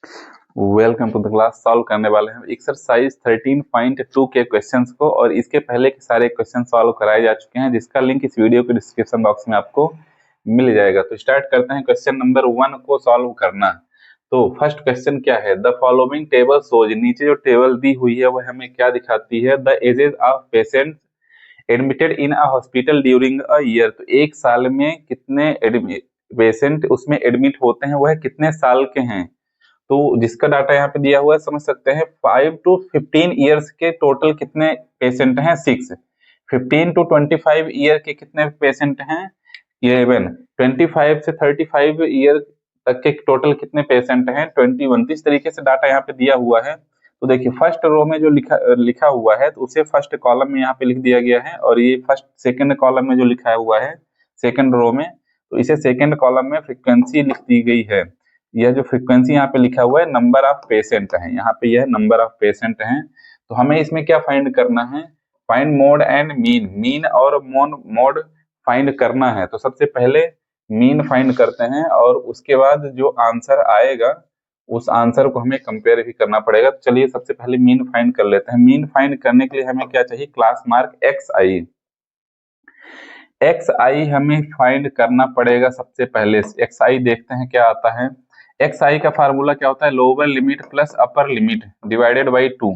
Welcome to the class. Solve करने वाले हैं एक्सरसाइज 13.2 के क्वेश्चंस को, और इसके पहले के सारे क्वेश्चन सॉल्व कराए जा चुके हैं, जिसका लिंक इस वीडियो के डिस्क्रिप्शन बॉक्स में आपको मिल जाएगा। तो स्टार्ट करते हैं क्वेश्चन नंबर 1 को सॉल्व करना। तो फर्स्ट क्वेश्चन क्या है, द फॉलोइंग टेबल शोज, नीचे जो टेबल दी हुई है वह हमें क्या दिखाती है, the ages of patient admitted in a hospital during a year. तो एक साल में कितने पेशेंट उसमें एडमिट होते हैं, वह कितने साल के हैं। तो जिसका डाटा यहाँ पे दिया हुआ है, समझ सकते हैं 5 to 15 ईयर्स के टोटल कितने पेशेंट हैं 6, 15 to 25 ईयर के कितने पेशेंट हैं 11, 25 से 35 ईयर तक के टोटल कितने पेशेंट हैं 21। इस तरीके से डाटा यहाँ पे दिया हुआ है। तो देखिए फर्स्ट रो में जो लिखा हुआ है, तो उसे फर्स्ट कॉलम में यहाँ पे लिख दिया गया है, और ये फर्स्ट सेकंड कॉलम में जो लिखा हुआ है सेकंड रो में, तो इसे सेकंड कॉलम में फ्रीक्वेंसी लिख दी गई है। यह जो फ्रीक्वेंसी यहाँ पे लिखा हुआ है नंबर ऑफ पेशेंट है, यहाँ पे यह नंबर ऑफ पेशेंट हैं। तो हमें इसमें क्या फाइंड करना है, find mode and mean, mean और मोड फाइंड करना है। तो सबसे पहले मीन फाइंड करते हैं, और उसके बाद जो आंसर आएगा उस आंसर को हमें कंपेयर भी करना पड़ेगा। तो चलिए सबसे पहले मीन फाइंड कर लेते हैं। मीन फाइंड करने के लिए हमें क्या चाहिए, क्लास मार्क एक्स आई। एक्स आई हमें फाइंड करना पड़ेगा। सबसे पहले एक्स आई देखते हैं क्या आता है। एक्स आई का फार्मूला क्या होता है, lower limit plus upper limit divided by 2।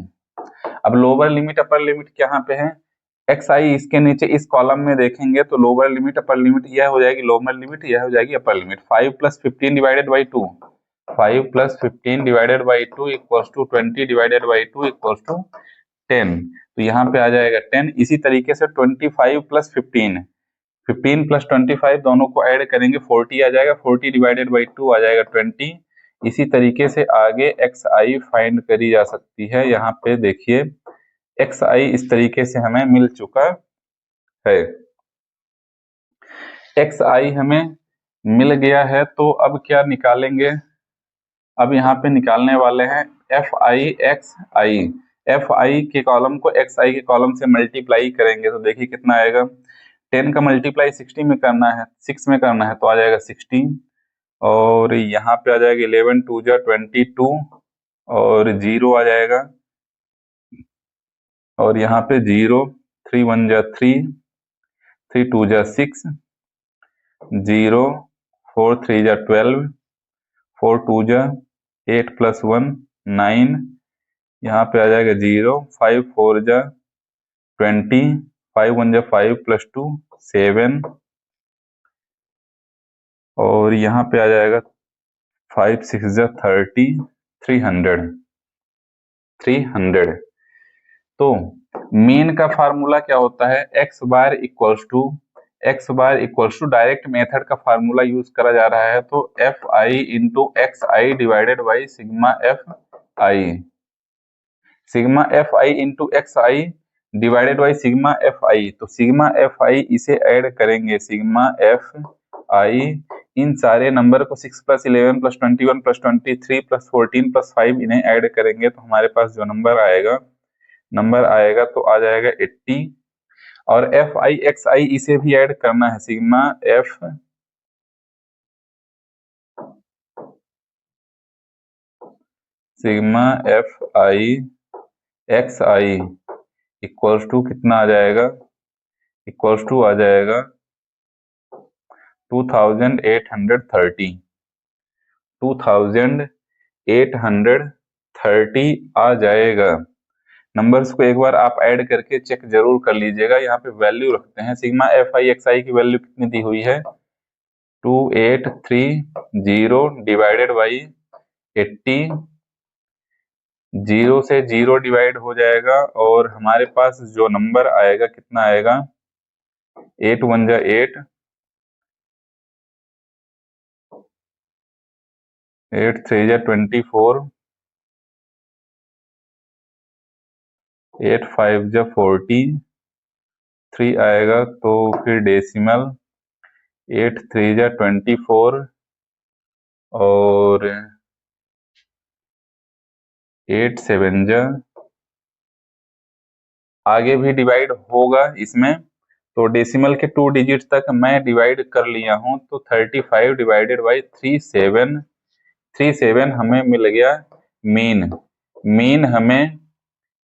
अब लोअर लिमिट अपर लिमिट कहाँ पे है, एक्स आई इसके नीचे इस कॉलम में देखेंगे तो लोअर लिमिट अपर लिमिट यह हो जाएगी लोअर लिमिट, यह हो जाएगी upper limit. 5 + 15 divided by 2, 5 + 15 divided by 2 equals to 20 divided by 2 equals to 10। तो यहाँ पे आ जाएगा 10। इसी तरीके से 25 + 15, 15 + 25 दोनों को ऐड करेंगे 40 आ जाएगा, 40 डिवाइडेड बाई 2 आ जाएगा 20। इसी तरीके से आगे एक्स आई फाइंड करी जा सकती है। यहाँ पे देखिए एक्स आई इस तरीके से हमें मिल चुका है। एक्स आई हमें मिल गया है, तो अब क्या निकालेंगे, अब यहाँ पे निकालने वाले हैं F i x I. F I के कॉलम को एक्स आई के कॉलम से मल्टीप्लाई करेंगे तो देखिए कितना आएगा, 10 का मल्टीप्लाई 60 में करना है, 6 में करना है, तो आ जाएगा 60। और यहाँ पे आ जाएगा 11 2 जा 22, और 0 आ जाएगा, और यहाँ पे 0, 3 1 जा 3, 3 2 जा 6, 0, 4 3 जा 12, 4 2 जा 8 + 1 9, यहाँ पे आ जाएगा 0, 5 4 जा 20, 5 1 जा 5 + 2 7, और यहाँ पे आ जाएगा 5 6 जा 30, 300। तो मीन का फार्मूला क्या होता है, x bar equals to direct method का फार्मूला यूज करा जा रहा है। तो f i into x i divided by sigma F i, sigma F i into x i divided by sigma F i. तो सिग्मा एफ आई इसे add करेंगे, sigma F I इन सारे नंबर को 6 + 11 + 21 + 23 + 14 + 5 इन्हें ऐड करेंगे तो हमारे पास जो नंबर आएगा तो आ जाएगा 80। और एफ आई एक्स आई इसे भी ऐड करना है, sigma F i x i equals to कितना आ जाएगा, इक्वल्स टू आ जाएगा 2830, 2830 आ जाएगा। नंबर्स को एक बार आप ऐड करके चेक जरूर कर लीजिएगा। यहाँ पे वैल्यू रखते हैं, सिग्मा एफ आई एक्स आई की वैल्यू कितनी दी हुई है 2830 डिवाइडेड बाई 80, 0 से 0 डिवाइड हो जाएगा, और हमारे पास जो नंबर आएगा कितना आएगा 8 1 जा 8, 8 3 जा 24, 8 5 जा 40, 3 आएगा तो फिर डेसिमल 8 3 जा 24, और 8 7 जा, आगे भी डिवाइड होगा इसमें। तो डेसिमल के 2 डिजिट तक मैं डिवाइड कर लिया हूं, तो 35 डिवाइडेड बाई 3 7, 37 हमें मिल गया मीन। मीन हमें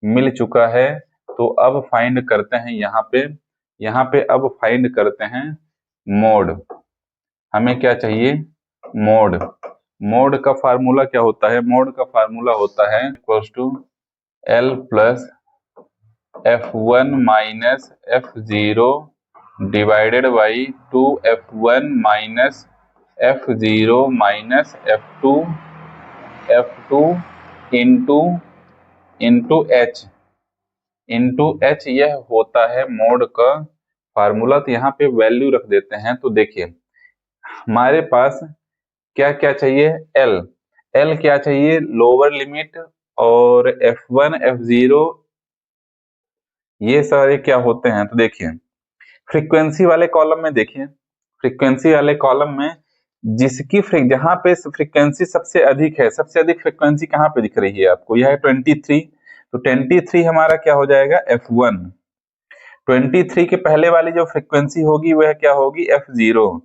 मिल चुका है। तो अब फाइंड करते हैं यहाँ पे अब फाइंड करते हैं मोड। हमें क्या चाहिए? मोड। मोड का फार्मूला क्या होता है? मोड का फार्मूला होता है equals to L plus F1 minus F0 divided by 2F1 minus F0 minus F2 into H यह होता है मोड का फार्मूला। तो यहाँ पे वैल्यू रख देते हैं। तो देखिए हमारे पास क्या क्या चाहिए? L क्या चाहिए? लोअर लिमिट और F1 F0 ये सारे क्या होते हैं? तो देखिए फ्रीक्वेंसी वाले कॉलम में देखिए, फ्रीक्वेंसी वाले कॉलम में जहां पे फ्रीक्वेंसी सबसे अधिक है, सबसे अधिक फ्रीक्वेंसी कहाँ पे दिख रही है आपको? यह है 23। तो 23 हमारा क्या हो जाएगा? F1। 23 के पहले वाली जो फ्रीक्वेंसी होगी वह क्या होगी? F0।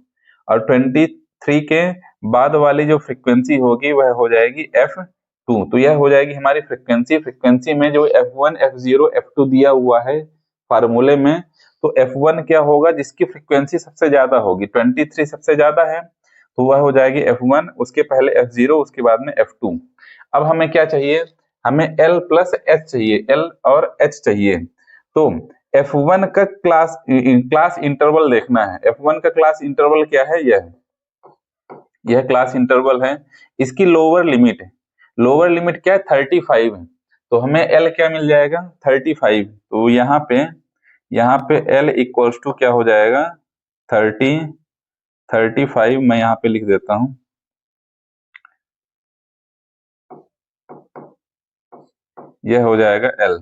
और 23 के बाद वाली जो फ्रीक्वेंसी होगी वह हो जाएगी F2। तो यह हो जाएगी हमारी फ्रीक्वेंसी में जो F1 F0 F2 दिया हुआ है फार्मूले में। तो F1 क्या होगा? जिसकी फ्रीक्वेंसी सबसे ज्यादा होगी, 23 सबसे ज्यादा है तो वह हो जाएगी F1, उसके पहले F0, उसके बाद में F2। अब हमें क्या चाहिए? हमें L प्लस H चाहिए, L और H चाहिए। तो F1 का क्लास इंटरवल देखना है। F1 का क्लास इंटरवल क्या है? यह क्लास इंटरवल है। इसकी लोअर लिमिट क्या है? 35 है। तो हमें L क्या मिल जाएगा? 35। तो यहाँ पे L इक्वल्स टू क्या हो जाएगा? 35 मैं यहाँ पे लिख देता हूँ। यह हो जाएगा L।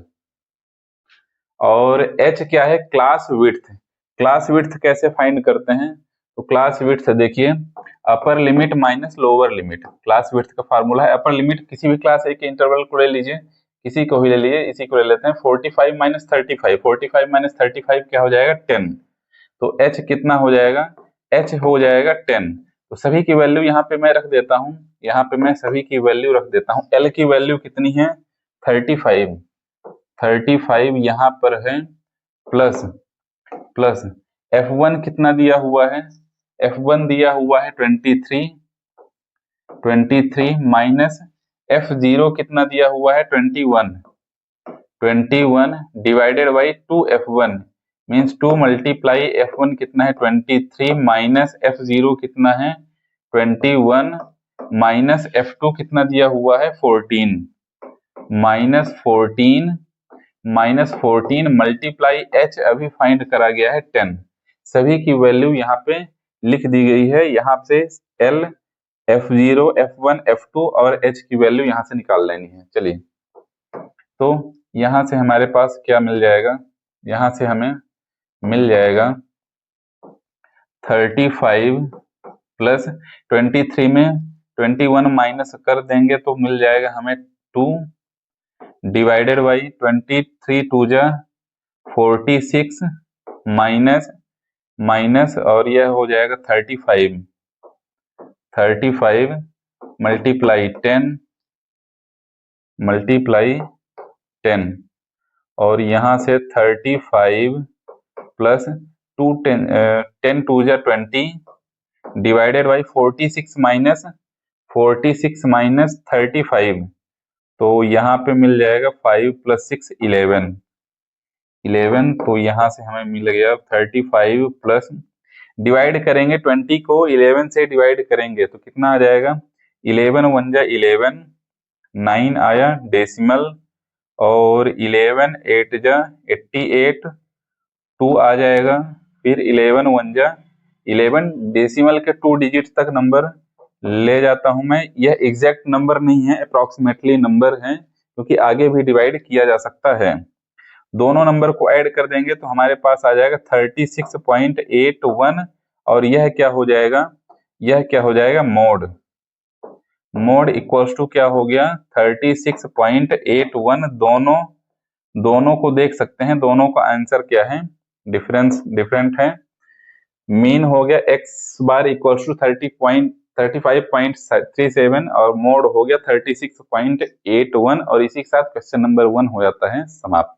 और H क्या है? क्लास विड्थ कैसे फाइंड करते हैं? तो क्लास विड्थ देखिए, upper limit minus lower limit. Class width का फार्मूला है अपर लिमिट, किसी भी क्लास A के इंटरवल को ले लीजिए, किसी को भी ले लीजिए, इसी को ले लेते हैं। 45 माइनस 35 क्या हो जाएगा? 10। तो H कितना हो जाएगा? H हो जाएगा 10। तो सभी की वैल्यू यहाँ पे मैं रख देता हूँ, यहाँ पे मैं सभी की वैल्यू रख देता हूँ। L की वैल्यू कितनी है? 35 यहाँ पर है, प्लस F1 कितना दिया हुआ है? F1 दिया हुआ है 23 माइनस F0 कितना दिया हुआ है? 21 divided by 2F1 means 2 multiply F1 कितना है? 23 माइनस F0 कितना है? 21 माइनस F2 कितना दिया हुआ है? 14 माइनस 14 मल्टीप्लाई H अभी फाइंड करा गया है 10। सभी की वैल्यू यहाँ पे लिख दी गई है। यहाँ से L, F0, F1, F2 और H की वैल्यू यहाँ से निकाल लेनी है। चलिए, तो यहाँ से हमारे पास क्या मिल जाएगा? यहाँ से हमें मिल जाएगा 35 प्लस 23 में 21 माइनस कर देंगे तो मिल जाएगा हमें 2 डिवाइडेड बाई 23 टू जा 46 माइनस और यह हो जाएगा 35 मल्टीप्लाई 10 और यहाँ से 35 प्लस 10 टू जा 20 डिवाइडेड बाई 46 माइनस 35। तो यहाँ पे मिल जाएगा 5 प्लस 6 11। तो यहाँ से हमें मिल गया 35 प्लस, डिवाइड करेंगे 20 को 11 से डिवाइड करेंगे तो कितना आ जाएगा? 11 1 जा 11, 9 आया डेसिमल, और 11 8 जा 88, 2 आ जाएगा। फिर 11 1 जा 11, डेसिमल के 2 डिजिट तक नंबर ले जाता हूं मैं। यह एग्जैक्ट नंबर नहीं है, अप्रोक्सीमेटली नंबर है, क्योंकि आगे भी डिवाइड किया जा सकता है। दोनों नंबर को ऐड कर देंगे तो हमारे पास आ जाएगा 36.81 और यह क्या हो जाएगा? मोड इक्वल्स टू क्या हो गया? 36.81। दोनों को देख सकते हैं, दोनों का आंसर क्या है? डिफरेंट है। मीन हो गया x बार इक्वल्स टू 35.37 और मोड हो गया 36.81 और इसी के साथ क्वेश्चन नंबर 1 हो जाता है समाप्त।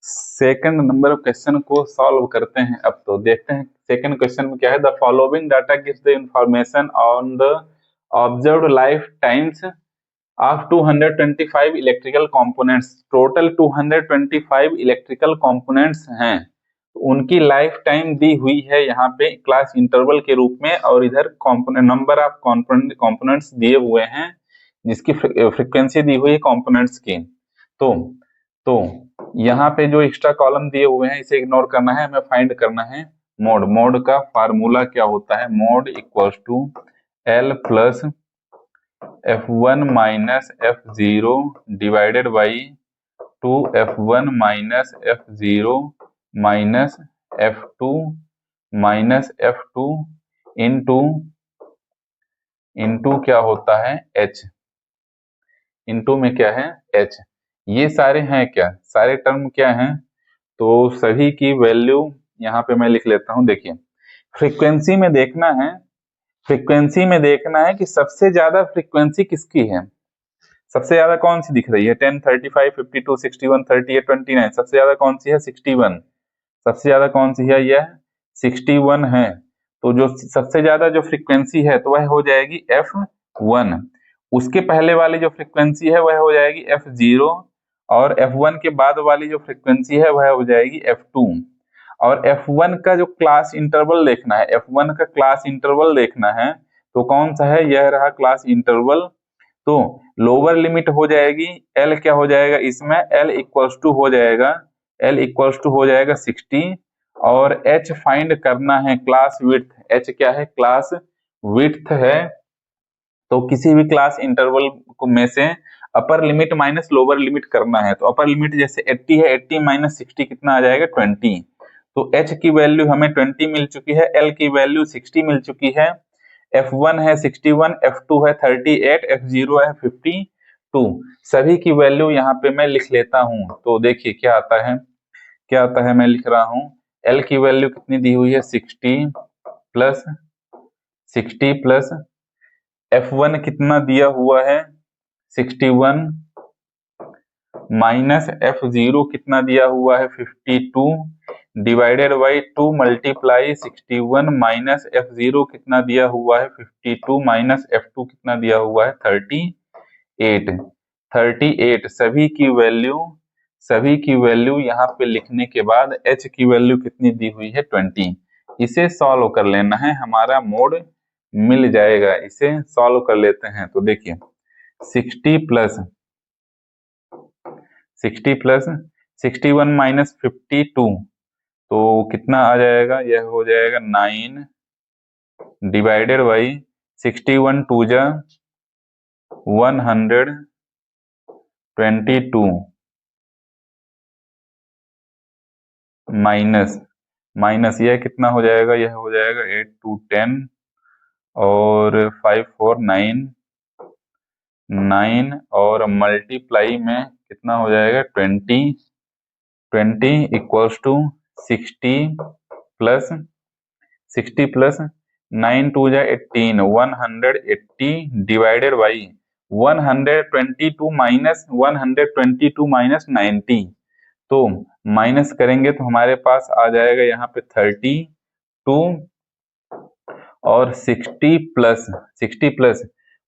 सेकंड नंबर क्वेश्चन को सॉल्व करते हैं। अब तो देखते हैं सेकंड क्वेश्चन में क्या है। The following data gives the information on the observed life times of 225 electrical components. Total 225 electrical components हैं, तो उनकी लाइफ टाइम दी हुई है यहाँ पे क्लास इंटरवल के रूप में, और इधर कंपोनेंट नंबर ऑफ कंपोनेंट्स दिए हुए हैं जिसकी फ्रीक्वेंसी दी हुई है कंपोनेंट्स की। तो यहाँ पे जो एक्स्ट्रा कॉलम दिए हुए हैं इसे इग्नोर करना है, हमें फाइंड करना है मोड। मोड का फार्मूला क्या होता है? Mode equals to L plus F1 minus F0 divided by 2F1 minus F0 minus F2 minus F2 into क्या होता है H। इंटू में क्या है H। ये सारे हैं क्या, सारे टर्म क्या हैं? तो सभी की वैल्यू यहाँ पे मैं लिख लेता हूँ। देखिए फ्रीक्वेंसी में देखना है, फ्रीक्वेंसी में देखना है कि सबसे ज्यादा फ्रीक्वेंसी किसकी है। सबसे ज्यादा कौन सी दिख रही है? 10, 35, 52, 61, 38, 29। सबसे ज्यादा कौन सी है? 61। सबसे ज्यादा कौन सी है? यह 61 है। तो जो सबसे ज्यादा जो फ्रीक्वेंसी है तो वह हो जाएगी F1। उसके पहले वाली जो फ्रीक्वेंसी है वह हो जाएगी F0, और F1 के बाद वाली जो फ्रीक्वेंसी है वह हो जाएगी F2। और F1 का जो क्लास इंटरवल देखना है, F1 का क्लास इंटरवल देखना है, तो कौन सा है? यह रहा क्लास इंटरवल। तो लोअर लिमिट हो जाएगी L, क्या हो जाएगा इसमें? L इक्वल्स टू हो जाएगा, L इक्वल्स टू हो जाएगा 60, और H फाइंड करना है क्लास विड्थ। H क्या है? क्लास विड्थ है। तो किसी भी क्लास इंटरवल को में से upper limit minus lower limit करना है। तो अपर लिमिट जैसे 80 है, 80 माइनस 60 कितना आ जाएगा? 20। तो H की वैल्यू हमें 20 मिल चुकी है, L की वैल्यू 60 मिल चुकी है, F1 है 61, F2 है 38, F0 है 52। सभी की वैल्यू यहाँ पे मैं लिख लेता हूँ। तो देखिए क्या आता है, क्या आता है, मैं लिख रहा हूँ। L की वैल्यू कितनी दी हुई है? 60 प्लस F1 कितना दिया हुआ है? 61 माइनस F0 कितना दिया हुआ है? 52 divided by 2 multiply 61 minus F0 कितना दिया हुआ है? 52 माइनस F2 कितना दिया हुआ है? 38। सभी की वैल्यू यहाँ पे लिखने के बाद H की वैल्यू कितनी दी हुई है? 20। इसे सॉल्व कर लेना है, हमारा मोड मिल जाएगा। इसे सॉल्व कर लेते हैं। तो देखिए 60 प्लस 61 माइनस 52, तो कितना आ जाएगा? यह हो जाएगा 9 डिवाइडेड बाई 61 टू जा 122 माइनस यह कितना हो जाएगा? यह हो जाएगा 8 टू 10 और 5 4 9 और मल्टीप्लाई में कितना हो जाएगा? 20 इक्वल्स टू 60 प्लस 9 टू जा 18 180 डिवाइडेड बाई 122 माइनस 90। तो माइनस करेंगे तो हमारे पास आ जाएगा यहाँ पे 32 और 60 प्लस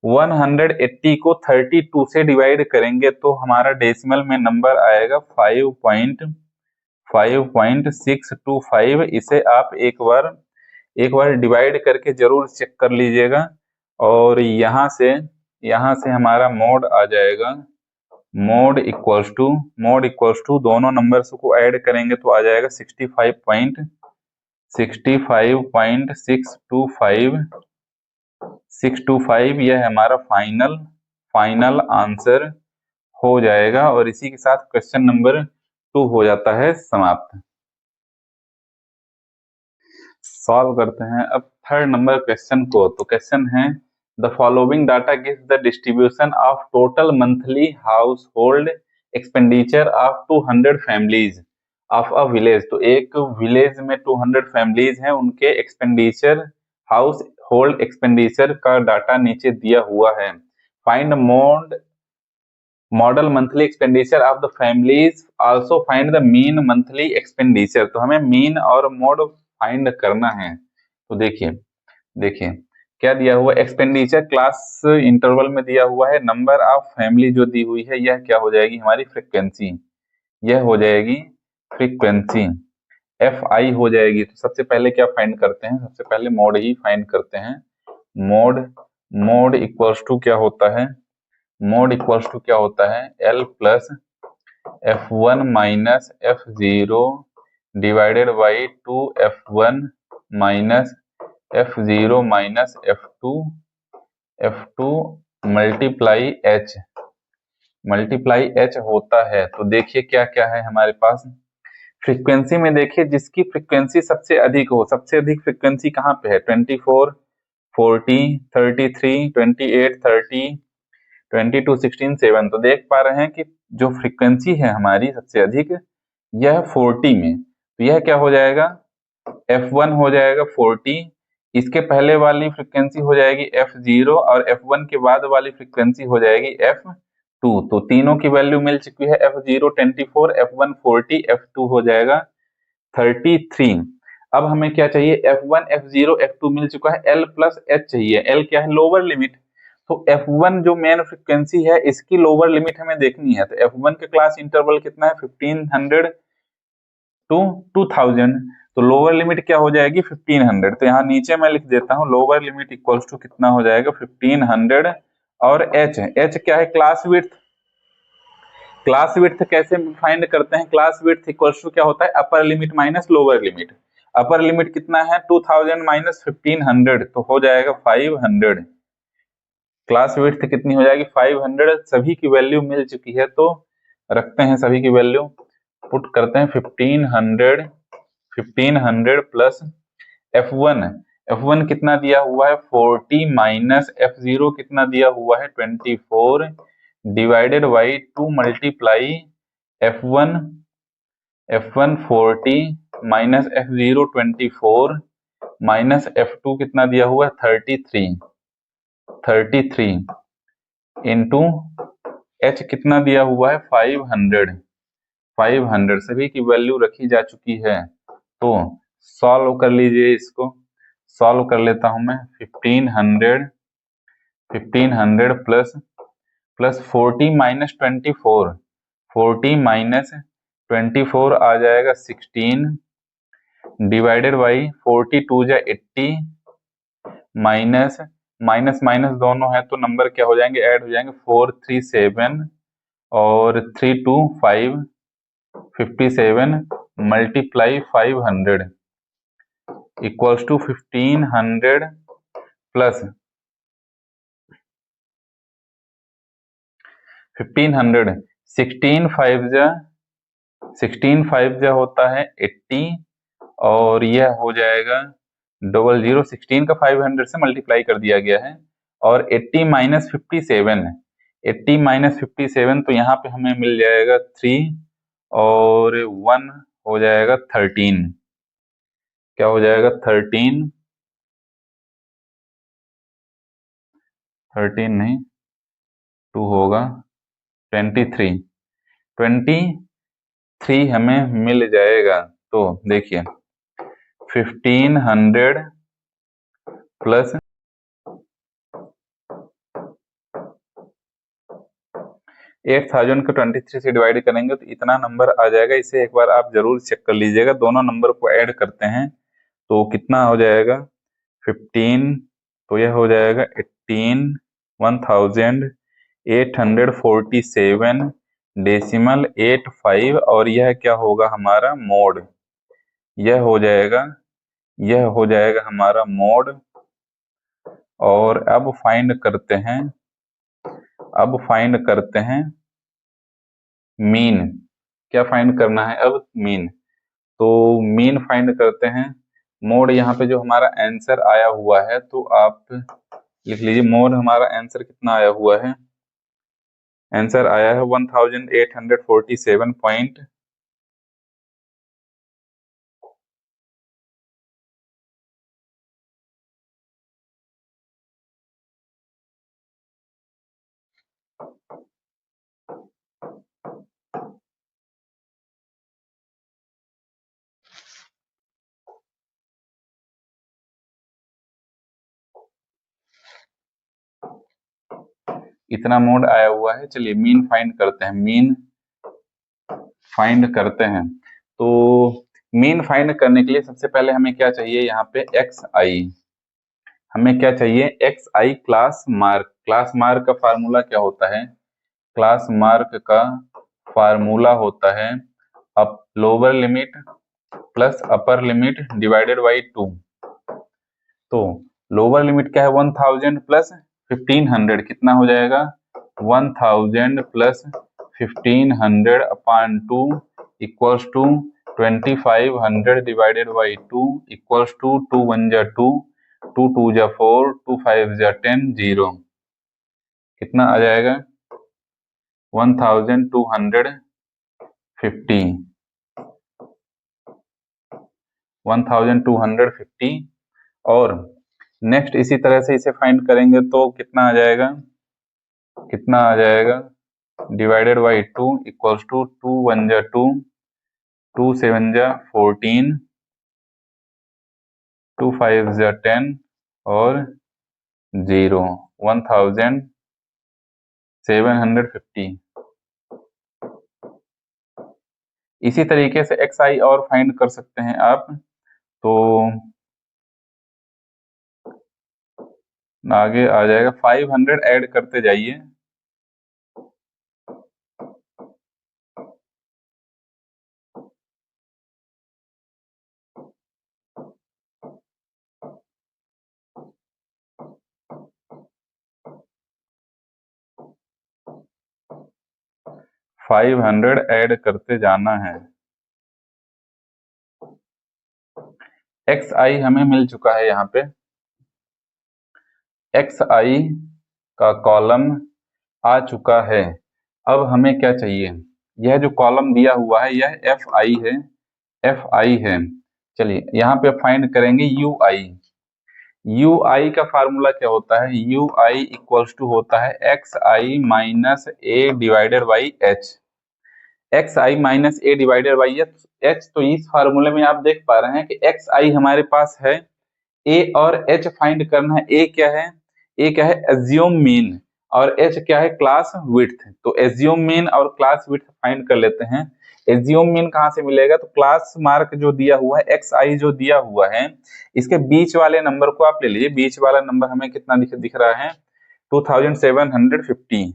180 को 32 से डिवाइड करेंगे तो हमारा डेसिमल में नंबर आएगा 5.625। इसे आप एक बार डिवाइड करके जरूर चेक कर लीजिएगा। और यहाँ से हमारा मोड आ जाएगा, मोड इक्वल्स टू दोनों नंबर्स को ऐड करेंगे तो आ जाएगा 65.625। यह हमारा फाइनल आंसर हो जाएगा। और इसी के साथ क्वेश्चन नंबर 2 हो जाता है समाप्त। सॉल्व करते हैं अब थर्ड नंबर क्वेश्चन को। तो क्वेश्चन है the following data gives the distribution of total monthly house hold expenditure of 200 families of a village. तो एक विलेज में 200 फैमिलीज हैं, उनके एक्सपेंडिचर हाउस होल्ड एक्सपेंडिचर का डाटा नीचे दिया हुआ है। Find model monthly expenditure of the families, also find the mean monthly expenditure. तो हमें मीन और मोड फाइंड करना है। तो देखिए देखिए क्या दिया हुआ, एक्सपेंडिचर क्लास इंटरवल में दिया हुआ है, नंबर ऑफ फैमिली जो दी हुई है, यह क्या हो जाएगी हमारी फ्रीक्वेंसी, यह हो जाएगी फ्रीक्वेंसी, एफ आई हो जाएगी। तो सबसे पहले क्या फाइंड करते हैं, सबसे पहले मोड ही फाइंड करते हैं। मोड मोड इक्वल्स टू क्या होता है, मोड इक्वल्स टू क्या होता है, L plus F one minus F zero divided by two F one minus F zero minus F two multiply H होता है। तो देखिए क्या क्या है हमारे पास फ्रीक्वेंसी में, देखिए जिसकी फ्रीक्वेंसी सबसे अधिक हो, सबसे अधिक फ्रीक्वेंसी कहाँ पे है, 24, 40, 33, 28, 30, 22, 16, 7। तो देख पा रहे हैं कि जो फ्रीक्वेंसी है हमारी सबसे अधिक, यह 40 में। तो यह क्या हो जाएगा, F1 हो जाएगा 40, इसके पहले वाली फ्रीक्वेंसी हो जाएगी F0 और F1 के बाद वाली फ्रीक्वेंसी हो जाएगी F2। तो तीनों की वैल्यू मिल चुकी है, F0 24, F1 40, F2 हो जाएगा 33। अब हमें क्या चाहिए, F1, F0, F2 मिल चुका है, L प्लस H चाहिए। L क्या है, लोअर लिमिट। तो F1 जो मेन फ्रीक्वेंसी है, इसकी लोअर लिमिट हमें देखनी है। तो F1 के क्लास इंटरवल कितना है, 1500 टू 2000। तो लोअर लिमिट क्या हो जाएगी, 1500। तो यहाँ नीचे मैं लिख देता हूँ, लोअर लिमिट इक्वल्स टू कितना हो जाएगा, 1500। और एच क्या है, क्लास विड्थ। क्लास विड्थ कैसे फाइंड करते हैं, क्लास विड्थ इक्वल्स टू क्या होता है, upper limit minus lower limit. Upper limit कितना है, 2000 माइनस 1500, तो हो जाएगा 500। क्लास विड्थ कितनी हो जाएगी, 500। सभी की वैल्यू मिल चुकी है, तो रखते हैं सभी की वैल्यू, पुट करते हैं 1500 प्लस F1 कितना दिया हुआ है, 40 माइनस F0 कितना दिया हुआ है, 24 divided by 2 multiply F1 40 minus F0 24 minus F2 कितना दिया हुआ है, 33 इंटू H कितना दिया हुआ है, 500। सभी की वैल्यू रखी जा चुकी है। तो सॉल्व कर लीजिए, इसको सॉल्व कर लेता हूं मैं। 1500 प्लस 40 माइनस 24, 40 माइनस 24 आ जाएगा 16 डिवाइडेड बाई 42 जा 80 माइनस माइनस माइनस दोनों है तो नंबर क्या हो जाएंगे, ऐड हो जाएंगे, 4 3 7 और 3 2 5 57 मल्टीप्लाई 500 इक्वल्स टू 1500 प्लस 1500, 16 5 जा होता है 80 और यह हो जाएगा 00। 16 का 500 से मल्टीप्लाई कर दिया गया है और 80 माइनस 57, 80 माइनस 57 तो यहाँ पे हमें मिल जाएगा 3 और 1 हो जाएगा 13। क्या हो जाएगा, 13 नहीं 2 होगा 23 हमें मिल जाएगा। तो देखिए 1500 प्लस 8000 को 23 से डिवाइड करेंगे तो इतना नंबर आ जाएगा। इसे एक बार आप जरूर चेक कर लीजिएगा। दोनों नंबर को ऐड करते हैं तो कितना हो जाएगा, 15, तो यह हो जाएगा 18,847 डेसिमल 85 और यह क्या होगा हमारा मोड, यह हो जाएगा हमारा मोड। और अब फाइंड करते हैं मीन। क्या फाइंड करना है अब, मीन। तो मीन फाइंड करते हैं। मोड यहाँ पे जो हमारा आंसर आया हुआ है तो आप लिख लीजिए, मोड हमारा आंसर कितना आया हुआ है, आंसर आया है 1847 इतना मोड आया हुआ है। चलिए मीन फाइंड करते हैं, मीन फाइंड करते हैं। तो मीन फाइंड करने के लिए सबसे पहले हमें क्या चाहिए, यहाँ पे एक्स आई, हमें क्या चाहिए, एक्स आई क्लास मार्क। क्लास मार्क का फार्मूला क्या होता है, क्लास मार्क का फार्मूला होता है up lower limit plus upper limit divided by 2। तो लोअर लिमिट क्या है 1000 प्लस 1500, कितना हो जाएगा 1000 plus 1500 upon 2 equals to 2500 divided by 2 equals to 2 1 जा 2, 2 2 जा 4, 2 5 जा 10, 0। कितना आ जाएगा 1250, 1250। और नेक्स्ट इसी तरह से इसे फाइंड करेंगे तो कितना आ जाएगा, कितना आ जाएगा डिवाइडेड बाई 2 इक्वल्स टू 2 1 जा 2, 2 7 जा 14, 2 5 जा 10 और 0, 1750। इसी तरीके से एक्स आई और फाइंड कर सकते हैं आप। तो आगे आ जाएगा 500 ऐड करते जाइए, 500 ऐड करते जाना है। एक्स आई हमें मिल चुका है, यहाँ पे एक्स आई का कॉलम आ चुका है। अब हमें क्या चाहिए, यह जो कॉलम दिया हुआ है यह एफ आई है, एफ आई है। चलिए यहाँ पे फाइंड करेंगे यू आई। यू आई का फार्मूला क्या होता है, यू आई इक्वल्स टू होता है x I minus A divided by H, x I minus A divided by H. तो इस फार्मूले में आप देख पा रहे हैं कि एक्स आई हमारे पास है, ए और एच फाइंड करना है। ए क्या है, ए क्या है एज्यूम मीन, और एच क्या है क्लास विड्थ। तो एज्यूम मीन और क्लास विड्थ फाइंड कर लेते हैं। एज्यूम मीन कहाँ से मिलेगा, तो क्लास मार्क जो दिया हुआ है एक्स आई जो दिया हुआ है, इसके बीच वाले नंबर को आप ले लीजिए। बीच वाला नंबर हमें कितना दिख रहा है 2750,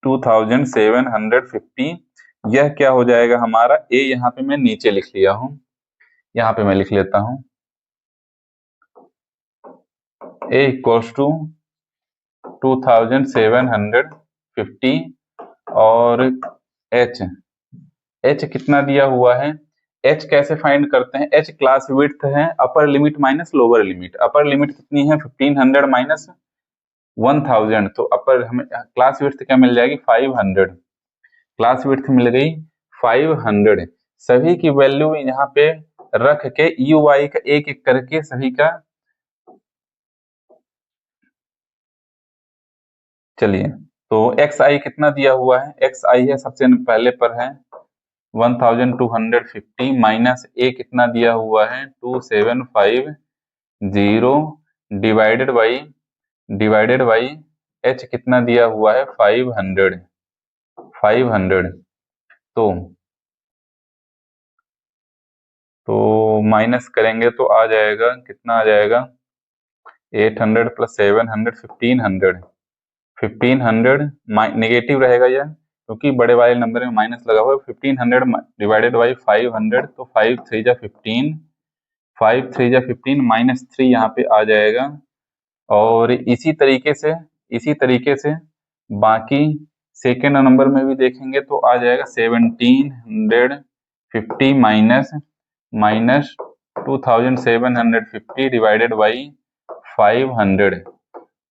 2750। यह क्या हो जाएगा हमारा, ए यहाँ पे मैं नीचे लिख लिया हूं, यहाँ पे मैं लिख लेता हूं ए इक्वल्स टू 2750 और एच, एच कितना दिया हुआ है, एच कैसे फाइंड करते हैं, एच क्लास विड्थ है upper limit minus lower limit. Upper limit कितनी है 1500 माइनस 1000, तो अपर हमें क्लास विड्थ क्या मिल जाएगी 500, क्लास विड्थ मिल गई 500। सभी की वैल्यू यहाँ पे रख के यू आई का एक एक करके सभी का, चलिए तो एक्स आई कितना दिया हुआ है, एक्स आई है सबसे पहले पर है 1250 माइनस ए कितना दिया हुआ है 2750 डिवाइडेड बाई एच कितना दिया हुआ है 500, 500। तो माइनस करेंगे तो आ जाएगा, कितना आ जाएगा 800 प्लस 700 1500, 1500 नेगेटिव रहेगा यह क्योंकि बड़े वाले नंबर में माइनस लगा हुआ है। 1500 डिवाइडेड बाई 500, तो 5 3 जा 15, 5 3 जा 15 माइनस 3 यहाँ पे आ जाएगा। और इसी तरीके से बाकी सेकेंड नंबर में भी देखेंगे तो आ जाएगा 1750 माइनस 2750 डिवाइडेड बाई 500।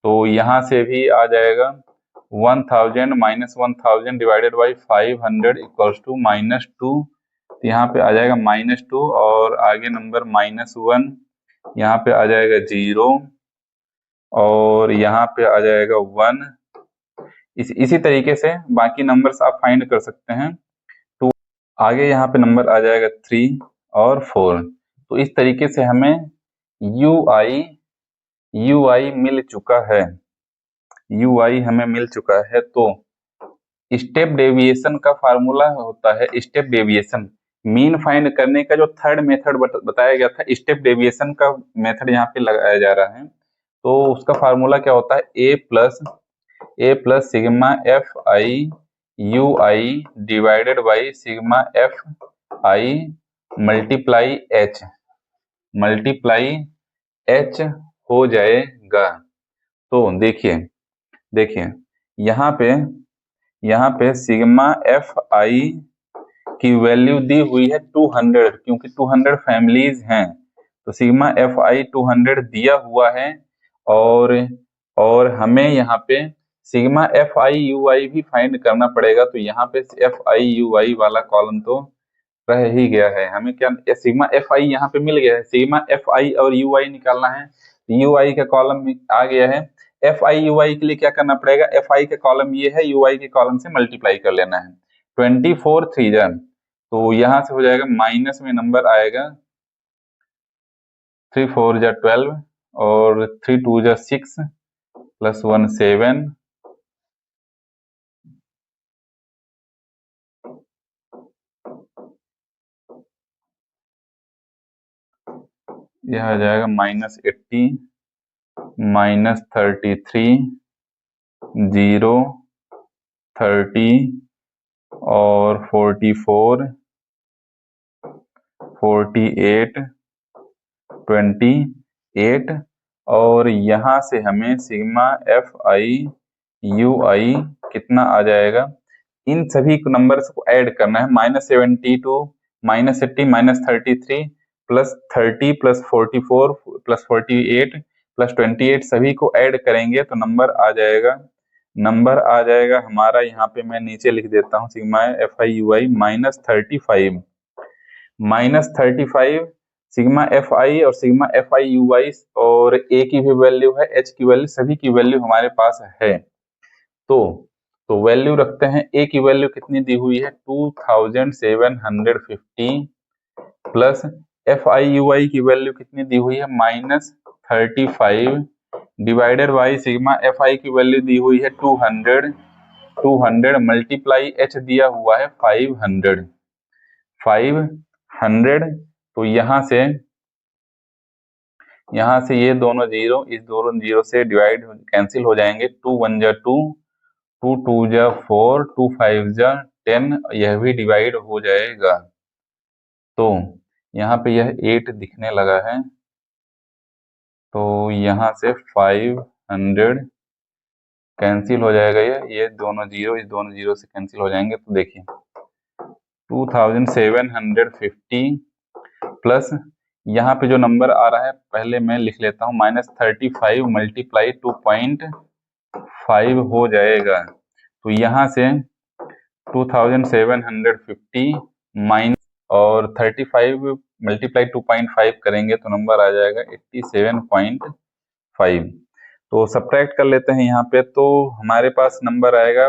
तो यहाँ से भी आ जाएगा 1000 minus 1000 divided by 500 equals to -2। यहाँ पे आ जाएगा -2 और आगे नंबर -1, यहाँ पे आ जाएगा 0 और यहाँ पे आ जाएगा 1। इसी तरीके से बाकी नंबर्स आप फाइंड कर सकते हैं। तो आगे यहाँ पे नंबर आ जाएगा 3 और 4। तो इस तरीके से हमें यू आई मिल चुका है। यू आई हमें मिल चुका है। तो स्टेप डेविएशन का फार्मूला होता है स्टेप डेविएशन, मीन फाइंड करने का जो थर्ड मेथड बताया गया था, स्टेप डेविएशन का मेथड यहाँ पे लगाया जा रहा है। तो उसका फार्मूला क्या होता है, A plus sigma F I U I divided by sigma F I multiply H हो जाएगा। तो देखिए यहाँ पे सिग्मा एफ आई की वैल्यू दी हुई है 200, क्योंकि 200 फैमिलीज हैं, तो सिग्मा एफ आई 200 दिया हुआ है। और हमें यहाँ पे सिग्मा एफ आई यू आई भी फाइंड करना पड़ेगा। तो यहाँ पे एफ आई यू आई वाला कॉलम तो रह ही गया है, हमें क्या सिग्मा एफ आई यहाँ पे मिल गया है, सिग्मा एफ आई और यू आई निकालना है। यू आई का कॉलम आ गया है, एफ आई यू आई के लिए क्या करना पड़ेगा, एफ आई का कॉलम ये है, यू आई के कॉलम से मल्टीप्लाई कर लेना है। 24 3 जा, तो यहाँ से हो जाएगा माइनस में नंबर आएगा 3 4 जा 12 और 3 2 जा 6 प्लस 1 7, यह आ जाएगा -80 -33 0 30 और 44 48 28, और यहाँ से हमें सिग्मा एफ आई यू आई कितना आ जाएगा, इन सभी नंबर्स को ऐड करना है। -72 -80 -33 प्लस 30 प्लस 44 प्लस 48 प्लस 28 सभी को ऐड करेंगे तो नंबर आ जाएगा हमारा, यहाँ पे मैं नीचे लिख देता हूँ sigma F I U I -35 sigma F I और सिग्मा एफ आई यू आई, और ए की भी वैल्यू है, एच की वैल्यू, सभी की वैल्यू हमारे पास है। तो वैल्यू रखते हैं, ए की वैल्यू कितनी दी हुई है 2750 प्लस एफ आई यू आई की वैल्यू कितनी दी हुई है -35 divided by sigma F I की वैल्यू दी हुई है 200 मल्टीप्लाई एच दिया हुआ है 500। तो यहाँ से ये दोनों जीरो इस दोनों जीरो से डिवाइड कैंसिल हो जाएंगे, 2 1 जा 2 2 2 जा 4 2 5 जा 10, यह भी डिवाइड हो जाएगा। तो यहाँ पे यह 8 दिखने लगा है, तो यहाँ से 500 कैंसिल हो जाएगा, ये दोनों जीरो इस दोनों जीरो से कैंसिल हो जाएंगे। तो देखिए 2750 प्लस यहाँ पे जो नंबर आ रहा है पहले मैं लिख लेता हूँ -35 मल्टीप्लाई 2.5 हो जाएगा। तो यहाँ से 2750 माइनस और 35 मल्टीप्लाई 2.5 करेंगे तो नंबर आ जाएगा 87.5। तो सब्ट्रैक्ट कर लेते हैं यहाँ पे, तो हमारे पास नंबर आएगा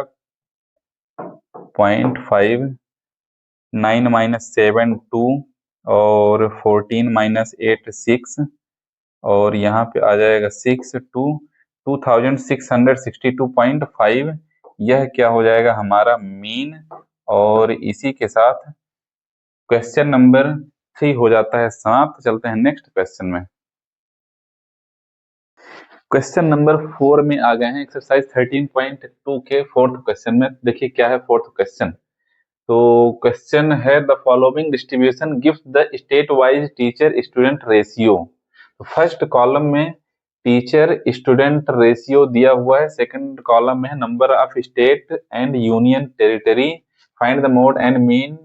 0.5 9 7 2 और 14 8 6, और यहाँ पे आ जाएगा 6 2 2662.5। यह क्या हो जाएगा हमारा मीन, और इसी के साथ क्वेश्चन नंबर 3 हो जाता है समाप्त। चलते हैं नेक्स्ट क्वेश्चन में। क्वेश्चन नंबर 4 में आ गए हैं, एक्सरसाइज 13.2 के फोर्थ क्वेश्चन में। देखिए क्या है फोर्थ क्वेश्चन। तो क्वेश्चन है the following distribution gives the state wise teacher student ratio. तो फर्स्ट कॉलम में टीचर स्टूडेंट रेशियो दिया हुआ है, सेकंड कॉलम में है number of state and union territory, find the mode and mean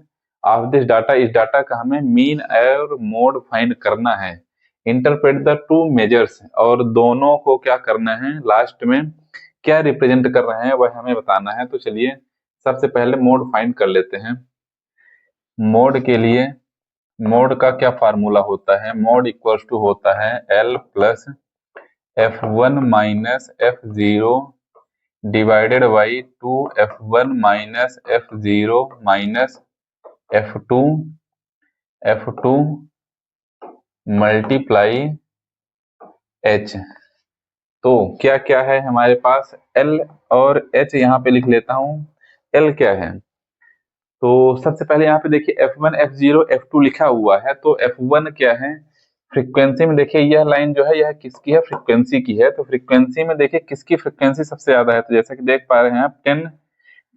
of this data. इस data का हमें मीन और मोड फाइंड करना है। इंटरप्रेट द टू मेजर्स, और दोनों को क्या करना है, लास्ट में क्या रिप्रेजेंट कर रहे हैं वह हमें बताना है। तो चलिए सबसे पहले मोड फाइंड कर लेते हैं। मोड के लिए मोड का क्या फार्मूला होता है, मोड इक्वल्स टू होता है L plus F1 minus F0 divided by 2 F1 minus F0 minus F2 multiply H। तो क्या क्या है हमारे पास, एल और एच यहाँ पे लिख लेता हूँ। एल क्या है, तो सबसे पहले यहाँ पे देखिए F1 F0 F2 लिखा हुआ है। तो F1 क्या है, फ्रीक्वेंसी में देखिए यह लाइन जो है यह किसकी है, फ्रीक्वेंसी की है। तो फ्रीक्वेंसी में देखिए किसकी फ्रीक्वेंसी सबसे ज्यादा है, तो जैसा कि देख पा रहे हैं आप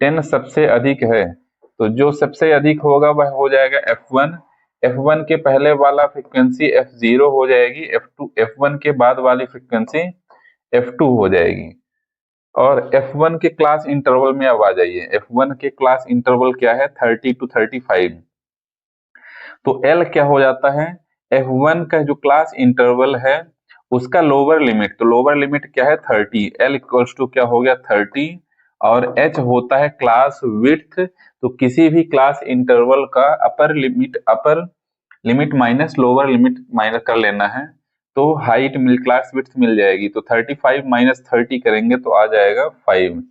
10 सबसे अधिक है। तो जो सबसे अधिक होगा वह हो जाएगा F1। F1 के पहले वाला फ्रीक्वेंसी F0 हो जाएगी, F1 के बाद वाली फ्रीक्वेंसी F2 हो जाएगी। और F1 के क्लास इंटरवल में अब आ जाइए। F1 के क्लास इंटरवल क्या है, 30 to 35। तो L क्या हो जाता है, F1 का जो क्लास इंटरवल है उसका लोअर लिमिट, तो लोअर लिमिट क्या है 30, L इक्वल्स टू क्या हो गया 30। और H होता है क्लास विड्थ, तो किसी भी क्लास इंटरवल का upper limit minus lower limit minus कर लेना है, तो हाइट क्लास विड्थ मिल जाएगी। तो 35 माइनस 30 करेंगे तो आ जाएगा 5।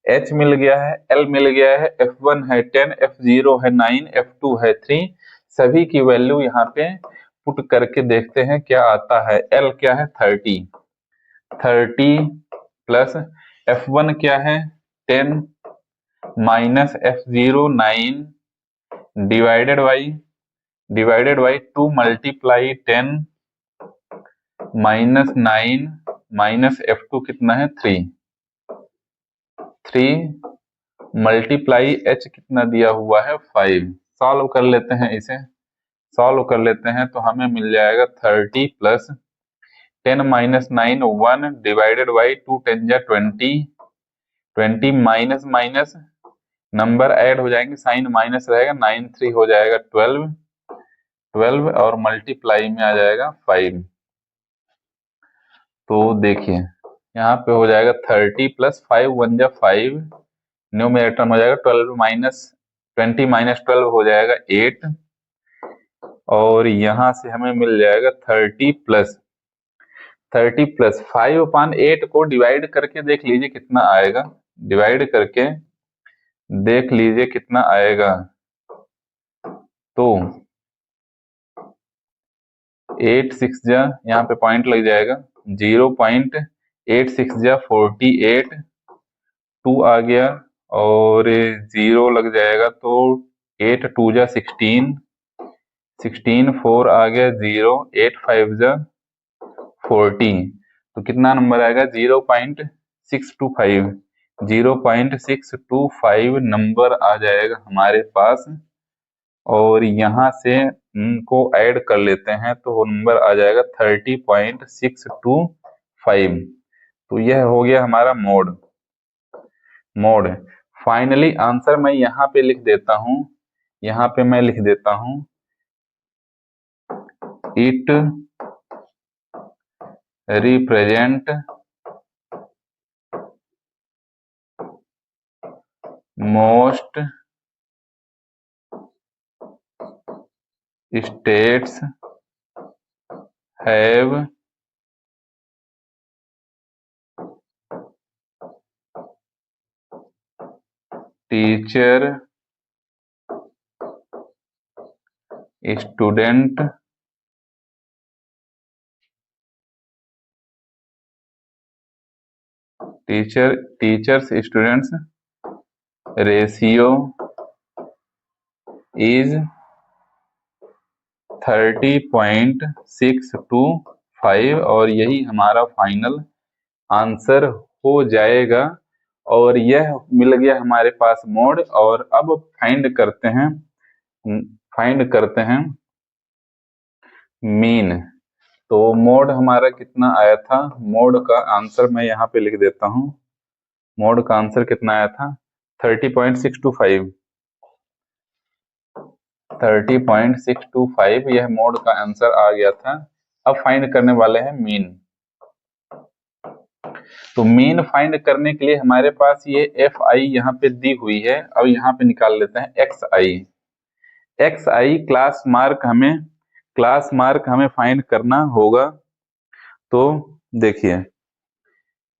H मिल गया है, L मिल गया है, F1 है 10, F0 है 9, F2 है 3। सभी की वैल्यू यहाँ पे पुट करके देखते हैं क्या आता है। L क्या है 30 प्लस F1 क्या है 10 minus F0 9 divided by 2 multiply 10 minus 9 minus F2 कितना है 3 मल्टीप्लाई H कितना दिया हुआ है 5। सॉल्व कर लेते हैं, इसे सॉल्व कर लेते हैं तो हमें मिल जाएगा 30 प्लस 10 माइनस 9 1 डिवाइडेड बाई 2 10 जा 20 माइनस माइनस नंबर ऐड हो जाएंगे, साइन माइनस रहेगा, 9 3 हो जाएगा 12 और मल्टीप्लाई में आ जाएगा 5। तो देखिए यहाँ पे हो जाएगा 30 प्लस 5 1 जा 5, न्यूमरेटर में हो जाएगा 12 माइनस 20 माइनस 12 हो जाएगा 8। और यहाँ से हमें मिल जाएगा 30 प्लस 5/8 को डिवाइड करके देख लीजिए कितना आएगा, डिवाइड करके देख लीजिए कितना आएगा। तो 8 6 जा यहाँ पे पॉइंट लग जाएगा, 0.86 जा 48, 2 आ गया और 0 लग जाएगा, तो 8 2 जा 16 4 आ गया 0, 8 5 जा 40, तो कितना नंबर आएगा 0.625 नंबर आ जाएगा हमारे पास। और यहाँ से इनको ऐड कर लेते हैं तो नंबर आ जाएगा 30.625। तो यह हो गया हमारा मोड। फाइनली आंसर मैं यहाँ पे लिख देता हूँ, यहाँ पे मैं लिख देता हूँ it represent most states have teacher student teachers students ratio is 30.625 और यही हमारा फाइनल आंसर हो जाएगा। और यह मिल गया हमारे पास मोड। और अब फाइंड करते हैं मीन। तो मोड हमारा कितना आया था, मोड का आंसर मैं यहाँ पे लिख देता हूँ। मोड का आंसर कितना आया था 30.625 यह मोड का आंसर आ गया था। अब फाइंड करने वाले हैं मीन। तो मीन फाइंड करने के लिए हमारे पास ये एफ आई यहाँ पे दी हुई है। अब यहाँ पे निकाल लेते हैं एक्स आई क्लास मार्क हमें फाइंड करना होगा। तो देखिए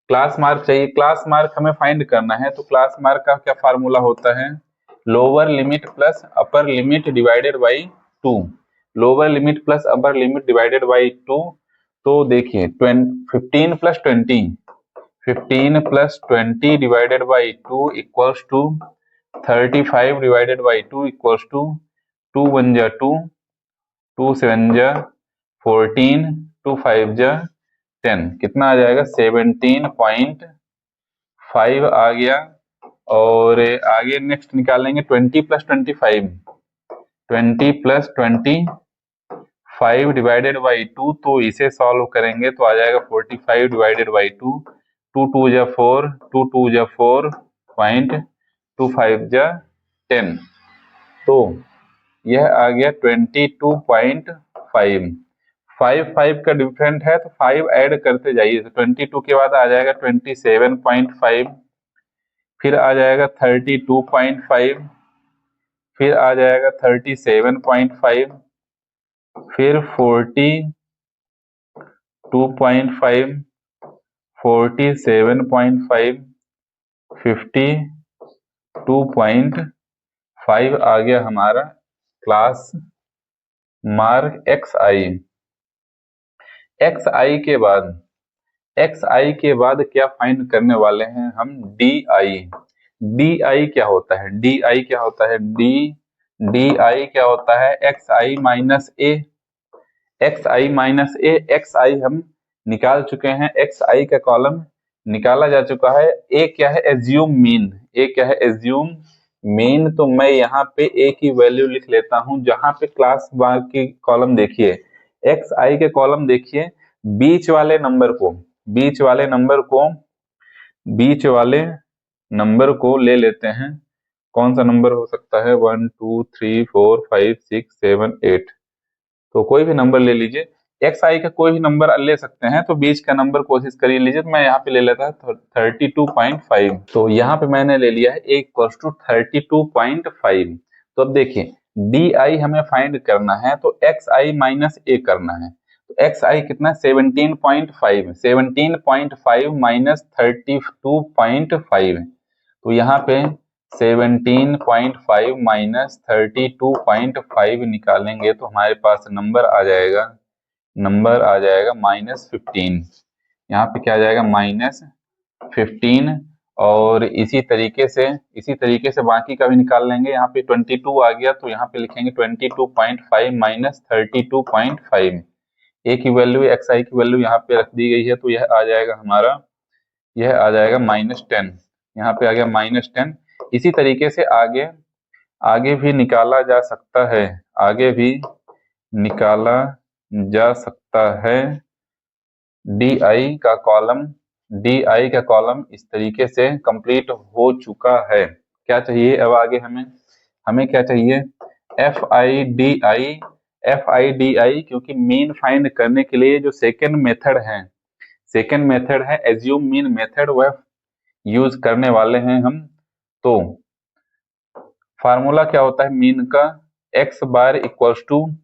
क्लास मार्क चाहिए, क्लास मार्क हमें फाइंड करना है। तो क्लास मार्क का क्या फार्मूला होता है, lower limit plus upper limit divided by 2, lower limit plus upper limit divided by 2। तो देखिए 15 plus 20 15 plus 20 divided by 2 equals to 35 divided by 2 equals to 2 1 जा 2, 2 7 जा 14, 2 5 जा 10, कितना आ जाएगा 17.5 आ गया। और आगे नेक्स्ट निकालेंगे 20 प्लस 25, 20 प्लस 25 डिवाइडेड बाई 2, तो इसे सॉल्व करेंगे तो आ जाएगा 45 डिवाइडेड बाई 2, 2 2 जा 4, 2 2 जा 4.25 जा 10, तो यह आ गया 22.5। 5 का डिफरेंट है तो 5 ऐड करते जाइए, तो 22 के बाद आ जाएगा 27.5, फिर आ जाएगा 32.5, फिर आ जाएगा 37.5, फिर 42.5, 47.5, 52.5 आ गया हमारा क्लास मार्क XI के बाद क्या फाइंड करने वाले हैं हम DI क्या होता है, DI क्या होता है, DI क्या होता है, XI minus A, XI minus A, XI हम निकाल चुके हैं, XI का कॉलम निकाला जा चुका है। A क्या है, एज्यूम मीन, A क्या है, एज्यूम मीन, तो मैं यहाँ पे A की वैल्यू लिख लेता हूँ। जहां पे क्लास बार की कॉलम देखिए, XI के कॉलम देखिए, बीच वाले नंबर को ले लेते हैं। कौन सा नंबर हो सकता है, 1 2 3 4 5 6 7 8, तो कोई भी नंबर ले लीजिए, XI का कोई भी नंबर ले सकते हैं, तो बीच का नंबर कोशिश करिए लीजिए। तो मैं यहाँ पे ले लेता है 32.5, तो यहाँ पे मैंने ले लिया है A इक्वल्स टू 32.5। तो अब देखिए DI हमें फाइंड करना है तो XI माइनस A करना है, तो XI कितना है 17.5, 17.5 माइनस 32.5, तो यहाँ पे 17.5 माइनस 32.5 निकालेंगे तो हमारे पास नंबर आ जाएगा -15। यहाँ पे क्या आ जाएगा -15, और इसी तरीके से बाकी का भी निकाल लेंगे। यहाँ पे 22 आ गया तो यहाँ पे लिखेंगे 22.5 माइनस 32.5, A की वैल्यू XI की वैल्यू यहाँ पे रख दी गई है, तो यह आ जाएगा -10, यहाँ पे आ गया -10। इसी तरीके से आगे भी निकाला जा सकता है DI का कॉलम इस तरीके से कंप्लीट हो चुका है। क्या चाहिए अब आगे हमें क्या चाहिए, FIDI, क्योंकि मीन फाइंड करने के लिए जो सेकेंड मेथड है एज्यूम मीन मेथड, वह यूज करने वाले हैं हम। तो फार्मूला क्या होता है मीन का, x bar equals to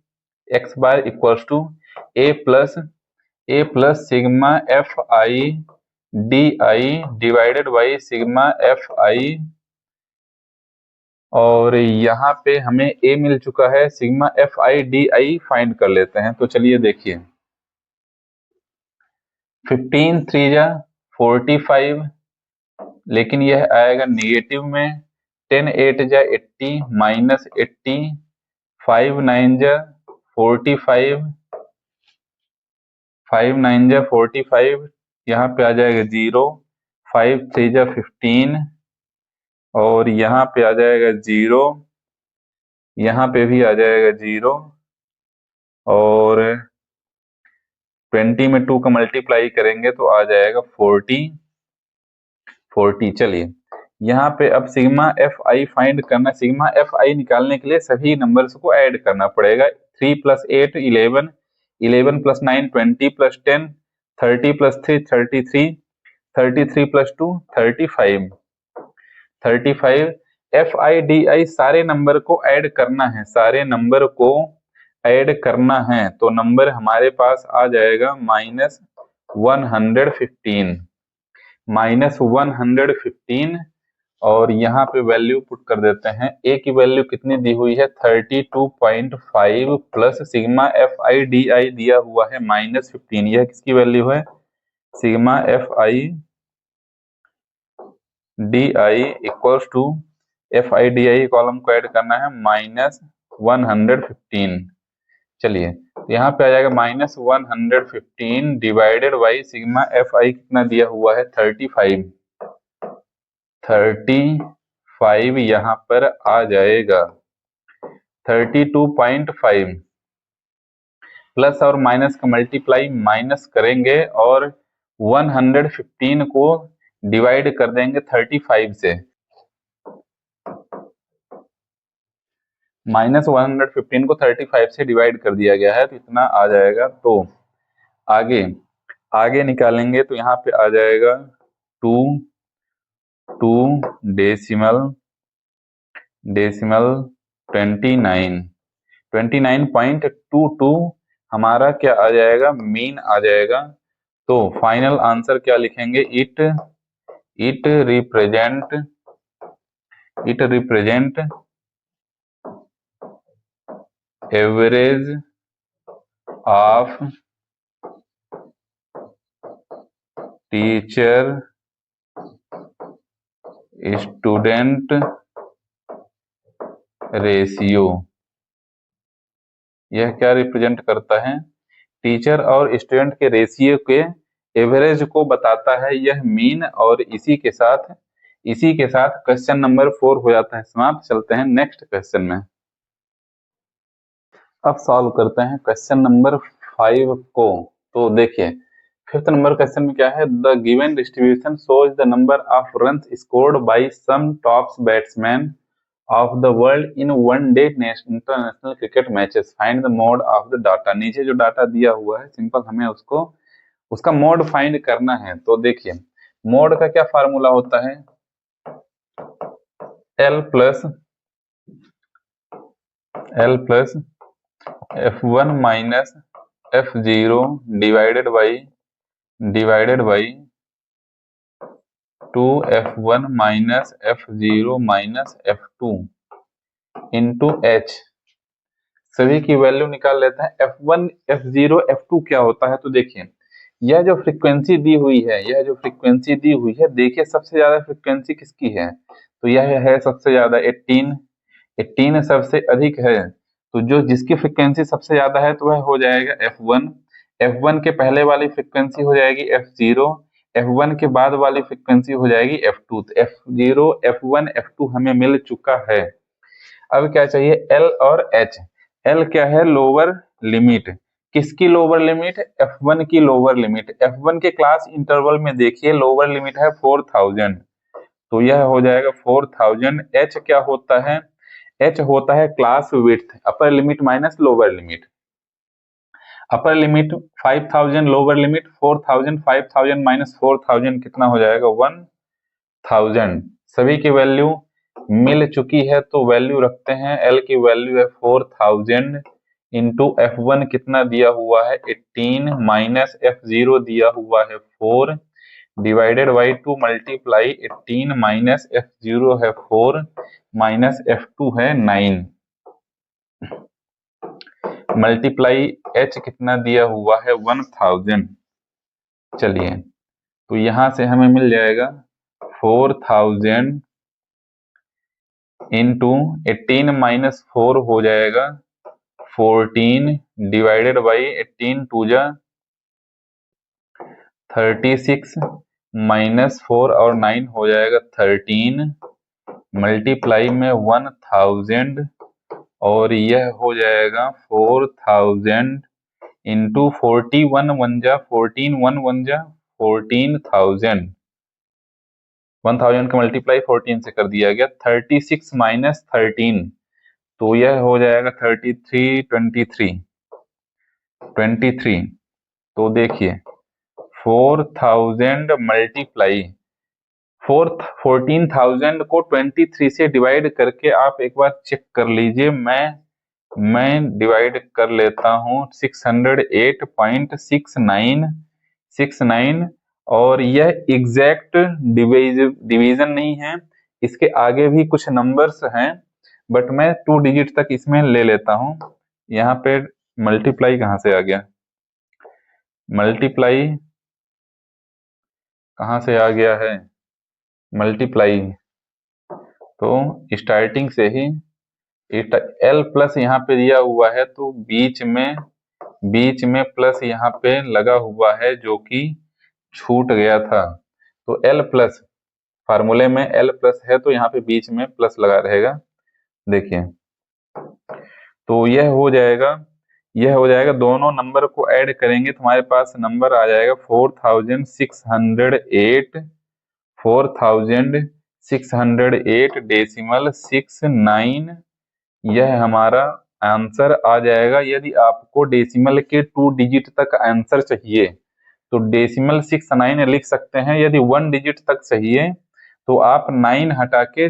a plus sigma FIDI divided by sigma FI, और यहाँ पे हमें a मिल चुका है, सिग्मा FIDI फाइंड कर लेते हैं। तो चलिए देखिए, 15 3 जा 45, लेकिन यह आएगा नेगेटिव में, 10 8 जा 80 माइनस 80, 5 9 जा 45, 5 9 जा 45, यहाँ पे आ जाएगा 0, 5 3 जा 15, और यहाँ पे आ जाएगा 0, यहाँ पे भी आ जाएगा 0, और 20 में 2 का मल्टीप्लाई करेंगे तो आ जाएगा 40। चलिए यहाँ पे अब सिग्मा FI फाइंड करना, सिग्मा FI निकालने के लिए सभी नंबर्स को ऐड करना पड़ेगा। 3 plus 8 11, 11 plus 9 20 plus 10 30 plus 3 33, 33 plus 2 35, FIDI सारे नंबर को ऐड करना है, तो नंबर हमारे पास आ जाएगा -115, और यहाँ पे वैल्यू पुट कर देते हैं। A की वैल्यू कितनी दी हुई है 32.5 प्लस सिग्मा FIDI दिया हुआ है -15, यह किसकी वैल्यू है, sigma DI equals to FIDI column को ऐड करना है -115। चलिए तो यहाँ पे आ जाएगा -115 डिवाइडेड बाई सिग्मा FI कितना दिया हुआ है 35 यहाँ पर आ जाएगा 32.5 प्लस और माइनस का मल्टीप्लाई माइनस करेंगे और 115 को डिवाइड कर देंगे 35 से, -115 को 35 से डिवाइड कर दिया गया है तो इतना आ जाएगा। तो आगे आगे निकालेंगे तो यहाँ पे आ जाएगा 2 डेसिमल 29.22 हमारा क्या आ जाएगा, मीन आ जाएगा। तो फाइनल आंसर क्या लिखेंगे, it represent average of teacher student ratio. यह क्या रिप्रेजेंट करता है, टीचर और स्टूडेंट के रेशियो के एवरेज को बताता है यह मीन। और इसी के साथ क्वेश्चन नंबर 4 हो जाता है समाप्त। चलते हैं नेक्स्ट क्वेश्चन में। अब सॉल्व करते हैं क्वेश्चन नंबर 5 को। तो देखिए 5th नंबर क्वेश्चन में क्या है, the given distribution shows the number of runs scored by some top batsman of the world in one day international cricket matches, find the mode of the data. नीचे जो data दिया हुआ है simple हमें उसका मोड फाइंड करना है। तो देखिए मोड का क्या फार्मूला होता है, L plus F1 minus F0 divided by 2F1 minus F0 minus F2 into H। सभी की वैल्यू निकाल लेते हैं। F1 F0 F2 क्या होता है, तो देखिए यह जो फ्रीक्वेंसी दी हुई है देखिए सबसे ज्यादा फ्रीक्वेंसी किसकी है, तो यह है सबसे ज्यादा 18 सबसे अधिक है। तो जो जिसकी फ्रीक्वेंसी सबसे ज्यादा है तो वह हो जाएगा F1 के पहले वाली फ्रीक्वेंसी हो जाएगी F0, F1 के बाद वाली फ्रीक्वेंसी हो जाएगी F2। तो F0 F1 F2 हमें मिल चुका है। अब क्या चाहिए, L और H। L क्या है, लोअर लिमिट। किसकी लोअर लिमिट, F1 की लोअर लिमिट। F1 के क्लास इंटरवल में देखिए लोअर लिमिट है 4000, तो यह हो जाएगा 4000। H क्या होता है, H होता है class width, upper limit minus lower limit. Upper limit 5000, lower limit 4000, 5000 minus 4000 कितना हो जाएगा 1000। सभी की वैल्यू मिल चुकी है तो वैल्यू रखते हैं। L की वैल्यू है 4000 इंटू F1 कितना दिया हुआ है 18 माइनस F0 दिया हुआ है 4 divided by 2 multiply 18 minus F0 है 4 माइनस F2 है 9 मल्टीप्लाई H कितना दिया हुआ है 1000। चलिए तो यहां से हमें मिल जाएगा 4000 इंटू 18 माइनस 4 हो जाएगा 14 डिवाइडेड बाई 18 टू जा 36 माइनस 4 और 9 हो जाएगा 13 मल्टीप्लाई में 1000 और यह हो जाएगा 4000 इंटू 41 वन जा 14 1000 का मल्टीप्लाई 14 से कर दिया गया। 36 माइनस 13 तो यह हो जाएगा 23। तो देखिए 4000 मल्टीप्लाई 14,000 को 23 से डिवाइड करके आप एक बार चेक कर लीजिए। मैं डिवाइड कर लेता हूँ 608.69 और यह एग्जैक्ट डिवीजन नहीं है, इसके आगे भी कुछ नंबर्स हैं बट मैं 2 डिजिट तक इसमें ले लेता हूँ। यहाँ पे मल्टीप्लाई कहाँ से आ गया, मल्टीप्लाई कहाँ से आ गया है, मल्टीप्लाई, तो स्टार्टिंग से ही एल प्लस यहाँ पे दिया हुआ है तो बीच में प्लस यहाँ पे लगा हुआ है जो कि छूट गया था, तो एल प्लस फार्मूले में एल प्लस है तो यहाँ पे बीच में प्लस लगा रहेगा। देखिए तो यह हो जाएगा दोनों नंबर को ऐड करेंगे तो हमारे पास नंबर आ जाएगा 4608 यह हमारा आंसर आ जाएगा। यदि आपको डेसिमल के 2 डिजिट तक आंसर चाहिए तो डेसिमल 69 लिख सकते हैं। यदि 1 डिजिट तक चाहिए तो आप 9 हटा के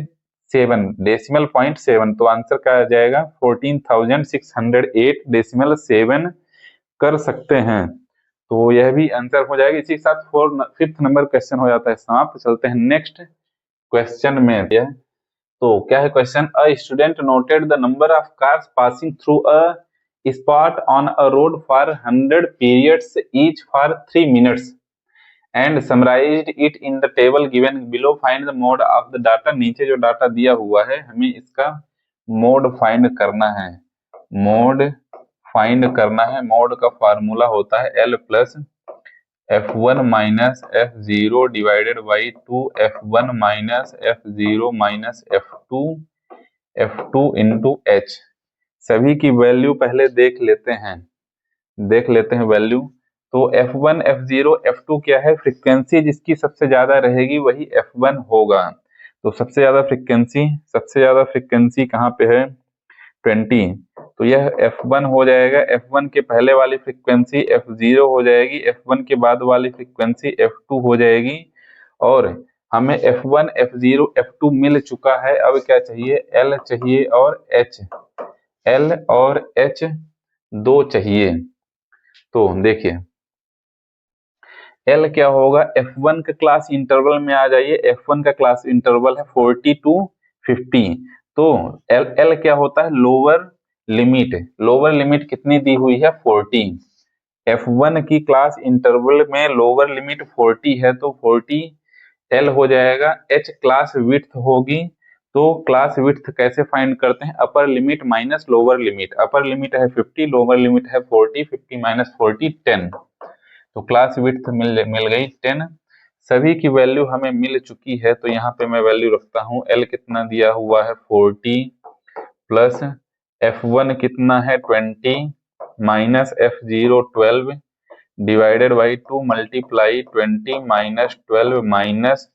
7 डेसिमल पॉइंट 7, तो आंसर क्या आ जाएगा 14,608 डेसिमल 7 कर सकते हैं। तो यह भी आंसर हो जाएगा। इसी के साथ 5th नंबर क्वेश्चन हो जाता है समाप्त। चलते हैं नेक्स्ट क्वेश्चन में। तो क्या है question, a student noted the number of cars passing through a spot on a road for 100 periods each for 3 minutes and summarised it in the table given below, find the mode of the data. नीचे जो data दिया हुआ है हमें इसका mode find करना है। Mode का फार्मूला होता है L plus F1 minus F0 divided by 2 F1 minus F0 minus F2 into H। सभी की वैल्यू पहले देख लेते हैं वैल्यू। तो F1 F0 F2 क्या है, फ्रीक्वेंसी जिसकी सबसे ज्यादा रहेगी वही F1 होगा। तो सबसे ज्यादा फ्रीक्वेंसी कहाँ पे है 20, तो यह F1 हो जाएगा। F1 के पहले वाली फ्रीक्वेंसी F0 हो जाएगी, F1 के बाद वाली फ्रीक्वेंसी F2 हो जाएगी। और हमें F1 F0 F2 मिल चुका है। अब क्या चाहिए, L चाहिए और H, L और H दो चाहिए। तो देखिए L क्या होगा, F1 का क्लास इंटरवल में आ जाइए। F1 का क्लास इंटरवल है 40 to 50। तो L क्या होता है, लोअर लिमिट कितनी दी हुई है 40। F1 की क्लास इंटरवल में लोअर लिमिट 40 है तो 40 L हो जाएगा। H क्लास विड्थ होगी, तो क्लास विड्थ कैसे फाइंड करते हैं, upper limit minus lower limit. Upper limit है 50, लोअर लिमिट है 40, 50 माइनस 40 10। तो क्लास विड्थ मिल गई 10। सभी की वैल्यू हमें मिल चुकी है तो यहाँ पे मैं वैल्यू रखता हूँ। L कितना दिया हुआ है 40 प्लस F1 कितना है 20 minus F0 12 divided by 2 multiply 20 minus 12 minus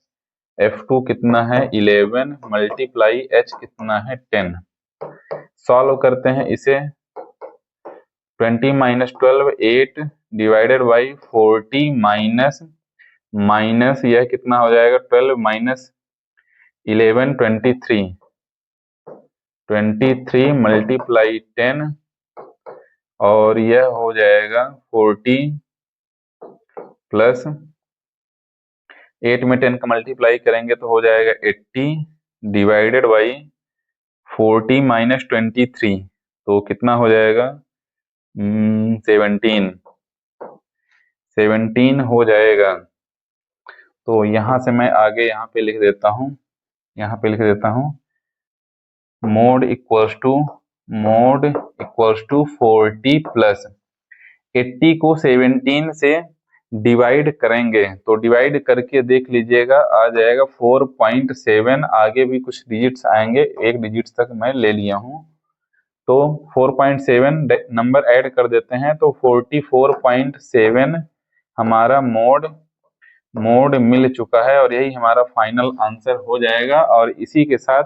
F2 कितना है 11 मल्टीप्लाई H कितना है 10। सॉल्व करते हैं इसे। 20 माइनस 12 8 डिवाइडेड बाई 40 माइनस यह कितना हो जाएगा 12 माइनस 11 23 मल्टीप्लाई 10 और यह हो जाएगा 40 प्लस 8 में 10 का मल्टीप्लाई करेंगे तो हो जाएगा 80 डिवाइडेड बाई 40 माइनस 23 तो कितना हो जाएगा 17 हो जाएगा। तो यहाँ से मैं आगे यहाँ पे लिख देता हूँ मोड इक्वल्स टू 40 प्लस 80 को 17 से डिवाइड करेंगे तो डिवाइड करके देख लीजिएगा आ जाएगा 4.7। आगे भी कुछ डिजिट्स आएंगे, एक डिजिट तक मैं ले लिया हूँ तो 4.7 नंबर ऐड कर देते हैं तो 44.7 हमारा मोड मिल चुका है और यही हमारा फाइनल आंसर हो जाएगा। और इसी के साथ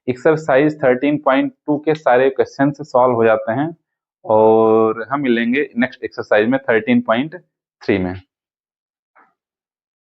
एक्सरसाइज 13.2 के सारे क्वेश्चन सॉल्व हो जाते हैं और हम मिलेंगे नेक्स्ट एक्सरसाइज में 13.3 में।